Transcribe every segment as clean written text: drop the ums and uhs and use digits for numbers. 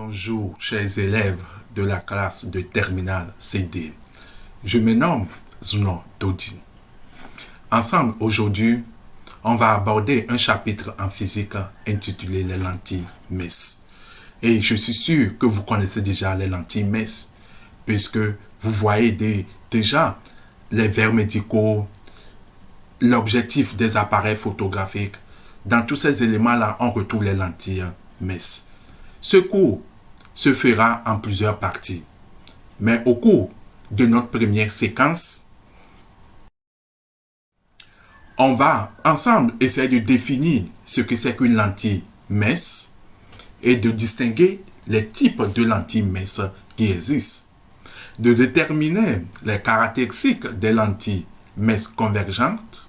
Bonjour, chers élèves de la classe de terminale CD. Je me nomme Zuno Dodi. Ensemble, aujourd'hui, on va aborder un chapitre en physique intitulé les lentilles MES. Et je suis sûr que vous connaissez déjà les lentilles MES, puisque vous voyez déjà les verres médicaux, l'objectif des appareils photographiques. Dans tous ces éléments-là, on retrouve les lentilles MES. Ce cours se fera en plusieurs parties. Mais au cours de notre première séquence, on va ensemble essayer de définir ce que c'est qu'une lentille MES et de distinguer les types de lentilles MES qui existent, de déterminer les caractéristiques des lentilles MES convergentes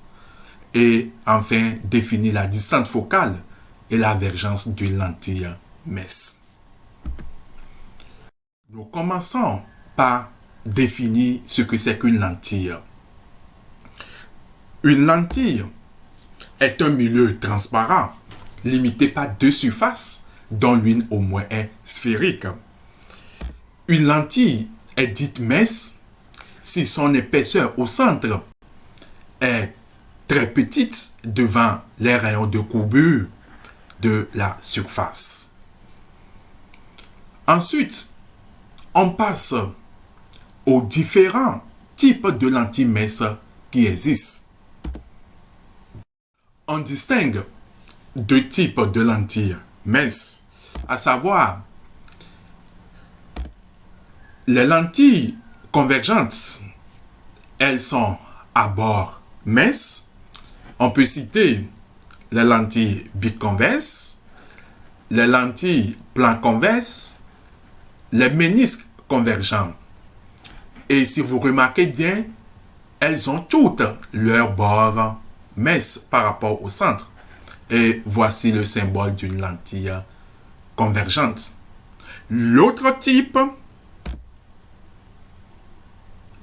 et enfin définir la distance focale et la divergence d'une lentille MES. Nous commençons par définir ce que c'est qu'une lentille. Une lentille est un milieu transparent limité par deux surfaces dont l'une au moins est sphérique. Une lentille est dite MES si son épaisseur au centre est très petite devant les rayons de courbure de la surface. Ensuite, on passe aux différents types de lentilles MES qui existent. On distingue deux types de lentilles MES, à savoir les lentilles convergentes. Elles sont à bord MES. On peut citer les lentilles biconvexes, les lentilles plan convexes, les ménisques convergents. Et si vous remarquez bien, elles ont toutes leur bord MES par rapport au centre. Et voici le symbole d'une lentille convergente. L'autre type,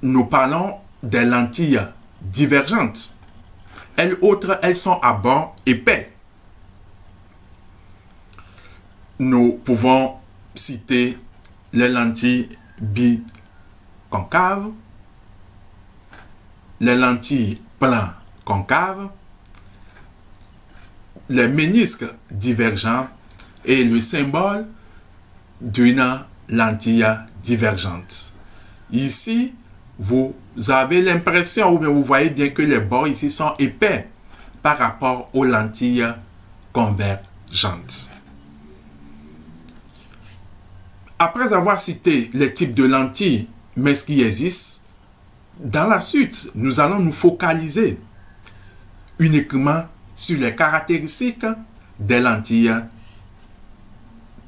nous parlons des lentilles divergentes. Elles autres, elles sont à bord épais. Nous pouvons citer les lentilles biconcaves, les lentilles plan concaves, les ménisques divergents et le symbole d'une lentille divergente. Ici, vous avez l'impression, ou bien vous voyez bien que les bords ici sont épais par rapport aux lentilles convergentes. Après avoir cité les types de lentilles MES qui existent, dans la suite, nous allons nous focaliser uniquement sur les caractéristiques des lentilles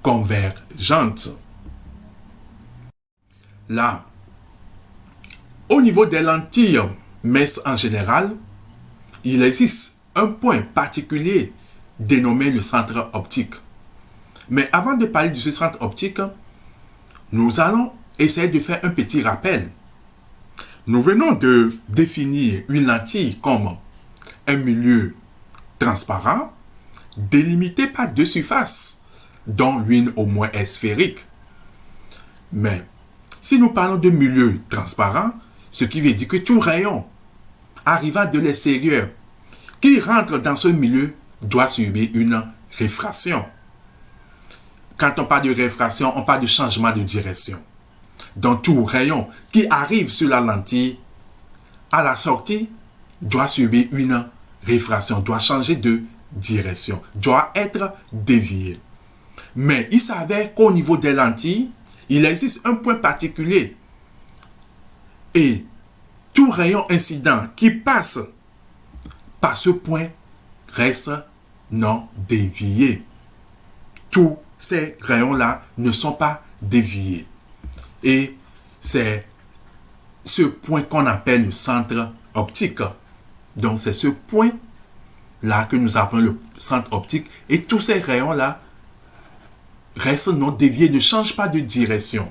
convergentes. Là, au niveau des lentilles MES en général, il existe un point particulier dénommé le centre optique. Mais avant de parler de ce centre optique, nous allons essayer de faire un petit rappel. Nous venons de définir une lentille comme un milieu transparent délimité par deux surfaces, dont l'une au moins est sphérique. Mais si nous parlons de milieu transparent, ce qui veut dire que tout rayon arrivant de l'extérieur qui rentre dans ce milieu doit subir une réfraction. Quand on parle de réfraction, on parle de changement de direction. Donc tout rayon qui arrive sur la lentille, à la sortie, doit subir une réfraction, doit changer de direction, doit être dévié. Mais il s'avère qu'au niveau des lentilles, il existe un point particulier. Et tout rayon incident qui passe par ce point reste non dévié. Tous ces rayons-là ne sont pas déviés. Et c'est ce point qu'on appelle le centre optique. Donc c'est ce point-là que nous appelons le centre optique. Et tous ces rayons-là restent non déviés, ne changent pas de direction.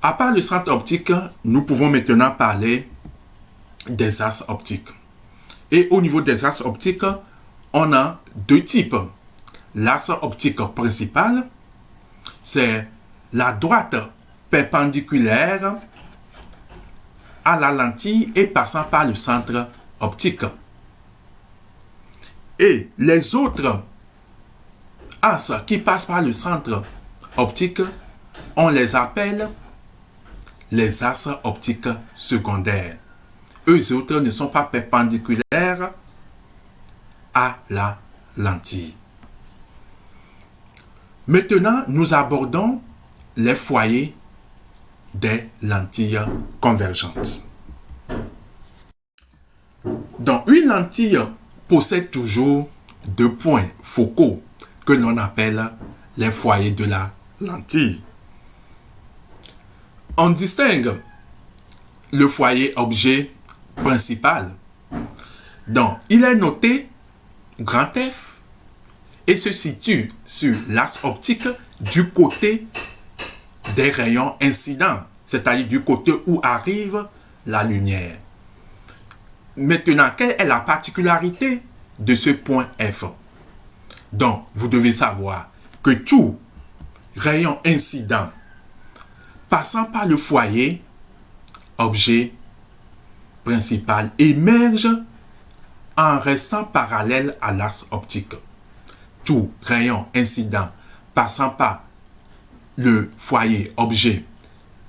À part le centre optique, nous pouvons maintenant parler des axes optiques. Et au niveau des axes optiques, on a deux types. L'axe optique principal c'est la droite perpendiculaire à la lentille et passant par le centre optique. Et les autres as qui passent par le centre optique, on les appelle les as optiques secondaires. Eux autres ne sont pas perpendiculaires à la lentille. Maintenant, nous abordons les foyers des lentilles convergentes. Donc, une lentille possède toujours deux points focaux que l'on appelle les foyers de la lentille. On distingue le foyer objet principal. Donc, il est noté grand F et se situe sur l'axe optique du côté des rayons incidents, c'est-à-dire du côté où arrive la lumière. Maintenant, quelle est la particularité de ce point F? Donc, vous devez savoir que tout rayon incident passant par le foyer objet principal émerge en restant parallèle à l'axe optique. Tout rayon incident passant par le foyer objet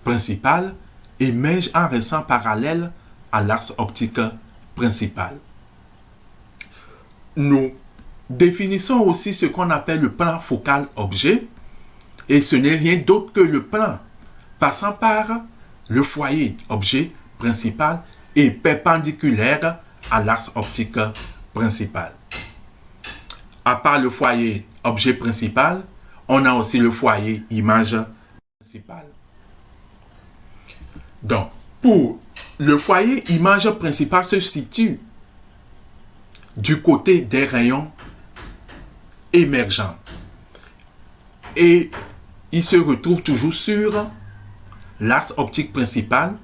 principal émerge en restant parallèle à l'axe optique principal. Nous définissons aussi ce qu'on appelle le plan focal objet, et ce n'est rien d'autre que le plan passant par le foyer objet principal et perpendiculaire à l'axe optique principal. À part le foyer objet principal, on a aussi le foyer image principale. Donc, pour le foyer image principale se situe du côté des rayons émergents et il se retrouve toujours sur l'axe optique principal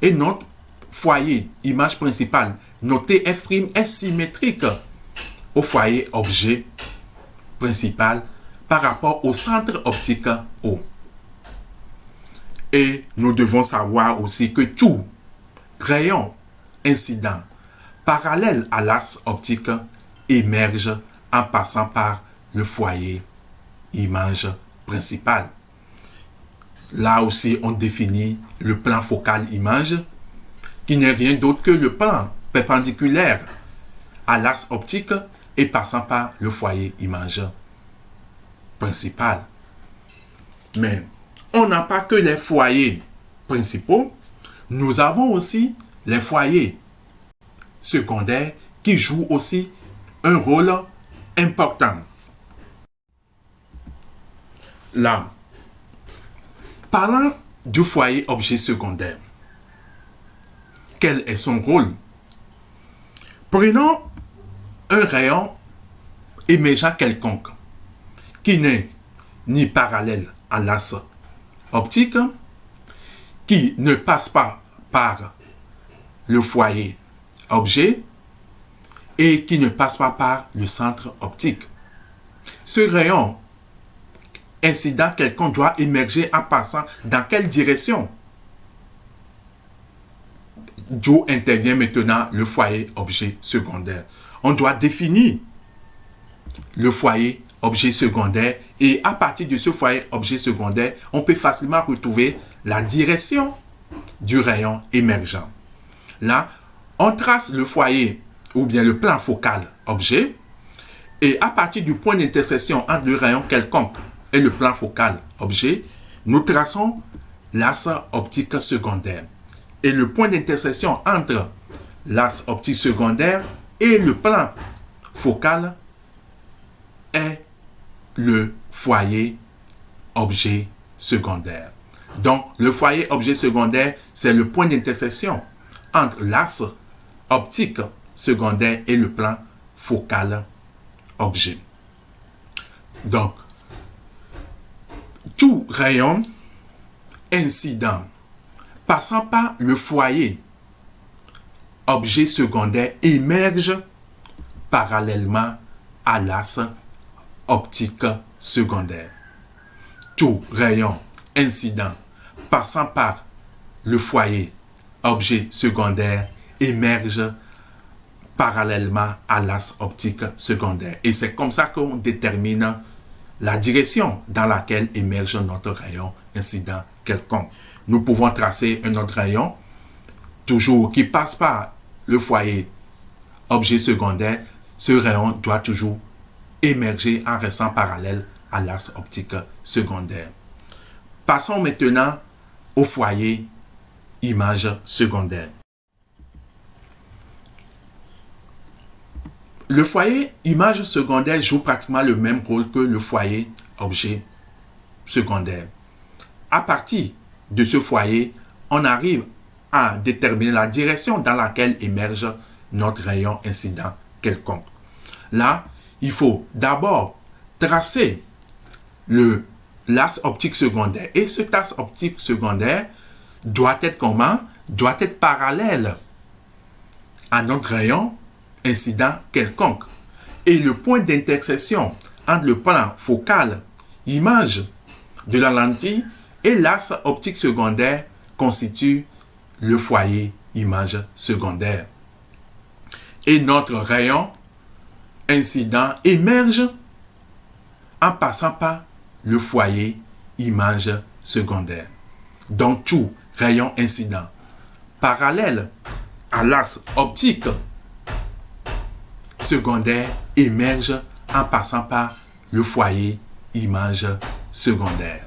et notre foyer image principale noté F' est symétrique au foyer objet principal par rapport au centre optique O. Et nous devons savoir aussi que tout rayon incident parallèle à l'axe optique émerge en passant par le foyer image principale. Là aussi, on définit le plan focal image qui n'est rien d'autre que le plan perpendiculaire à l'axe optique et passant par le foyer image principal. Mais on n'a pas que les foyers principaux, nous avons aussi les foyers secondaires qui jouent aussi un rôle important. Là, parlant du foyer objet secondaire, quel est son rôle? Prenons un rayon émergent quelconque qui n'est ni parallèle à l'axe optique, qui ne passe pas par le foyer objet et qui ne passe pas par le centre optique. Ce rayon incident quelconque doit émerger en passant dans quelle direction? D'où intervient maintenant le foyer objet secondaire. On doit définir le foyer objet secondaire et à partir de ce foyer objet secondaire, on peut facilement retrouver la direction du rayon émergent. Là, on trace le foyer ou bien le plan focal objet et à partir du point d'intersection entre le rayon quelconque et le plan focal objet, nous traçons l'axe optique secondaire. Et le point d'intersection entre l'axe optique secondaire et le plan focal est le foyer objet secondaire. Donc, le foyer objet secondaire, c'est le point d'intersection entre l'axe optique secondaire et le plan focal objet. Donc, tout rayon incident passant par le foyer objet secondaire émerge parallèlement à l'axe optique secondaire. tout rayon incident passant par le foyer objet secondaire émerge parallèlement à l'axe optique secondaire. Et c'est comme ça qu'on détermine la direction dans laquelle émerge notre rayon incident quelconque. Nous pouvons tracer un autre rayon, toujours qui passe par le foyer objet secondaire. Ce rayon doit toujours émerger en restant parallèle à l'axe optique secondaire. Passons maintenant au foyer image secondaire. Le foyer image secondaire joue pratiquement le même rôle que le foyer objet secondaire. À partir de ce foyer, on arrive à déterminer la direction dans laquelle émerge notre rayon incident quelconque. Là, il faut d'abord tracer l'axe optique secondaire. Et cet axe optique secondaire doit être comment? Doit être parallèle à notre rayon incident quelconque. Et le point d'intersection entre le plan focal, image de la lentille, et l'axe optique secondaire constitue le foyer image secondaire. Et notre rayon incident émerge en passant par le foyer image secondaire. Donc tout rayon incident parallèle à l'axe optique secondaire émerge en passant par le foyer image secondaire.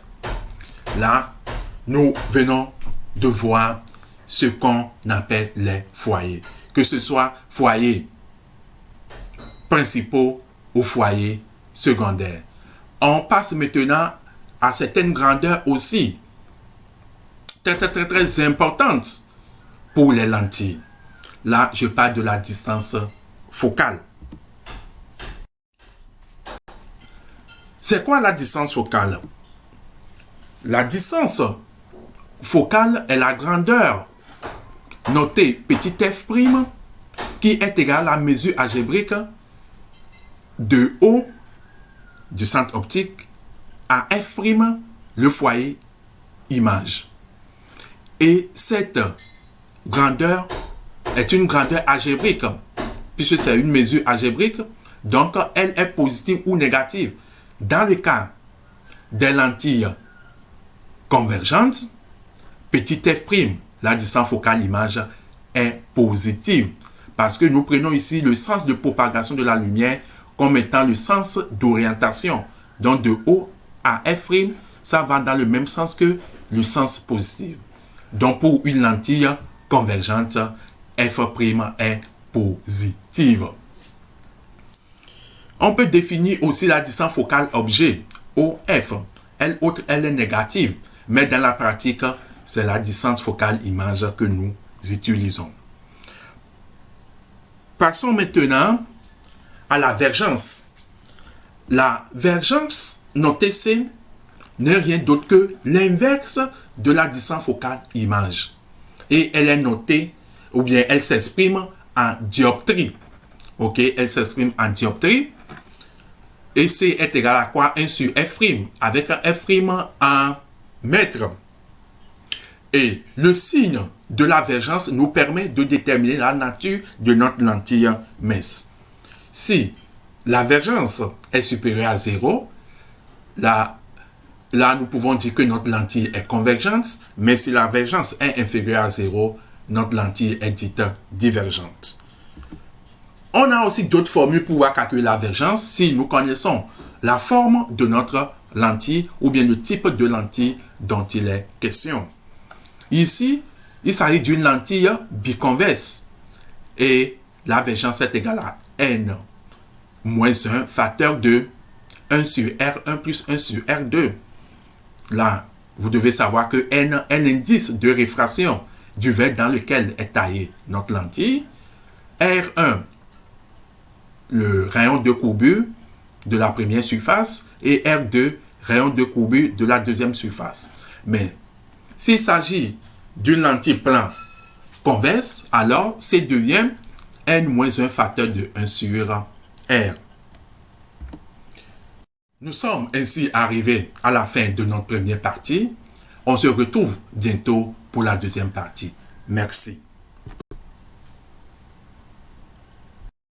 Là, nous venons de voir ce qu'on appelle les foyers. Que ce soit foyers principaux ou foyers secondaires. On passe maintenant à certaines grandeurs aussi très importantes pour les lentilles. Là, je parle de la distance focale. C'est quoi la distance focale? La distance focale est la grandeur notée petit f' qui est égale à la mesure algébrique de O du centre optique à f', le foyer image. Et cette grandeur est une grandeur algébrique, puisque c'est une mesure algébrique, donc elle est positive ou négative. Dans le cas des lentilles convergentes, petit f', la distance focale image est positive, parce que nous prenons ici le sens de propagation de la lumière comme étant le sens d'orientation. Donc de O à f', ça va dans le même sens que le sens positif. Donc pour une lentille convergente, f' est positive. On peut définir aussi la distance focale objet, OF. Elle est négative, mais dans la pratique, c'est la distance focale image que nous utilisons. Passons maintenant à la vergence. La vergence, notée C, n'est rien d'autre que l'inverse de la distance focale image. Et elle est notée, ou bien elle s'exprime en dioptrie. Ok, elle s'exprime en dioptrie. Et C est égal à quoi? 1 sur f', avec un f' en mètre. Et le signe de la vergence nous permet de déterminer la nature de notre lentille mince. Si la vergence est supérieure à 0, là nous pouvons dire que notre lentille est convergente, mais si la vergence est inférieure à 0, notre lentille est dite divergente. On a aussi d'autres formules pour pouvoir calculer la vergence si nous connaissons la forme de notre lentille ou bien le type de lentille dont il est question. Ici, il s'agit d'une lentille biconvexe et la vergence est égale à n moins 1 facteur de 1 sur R1 plus 1 sur R2. Là, vous devez savoir que n est l'indice de réfraction du verre dans lequel est taillée notre lentille. R1, le rayon de courbure de la première surface, et R2, rayon de courbure de la deuxième surface. Mais s'il s'agit d'une lentille plan convexe, alors C devient n moins 1 facteur de 1 sur R. Nous sommes ainsi arrivés à la fin de notre première partie. On se retrouve bientôt pour la deuxième partie. Merci.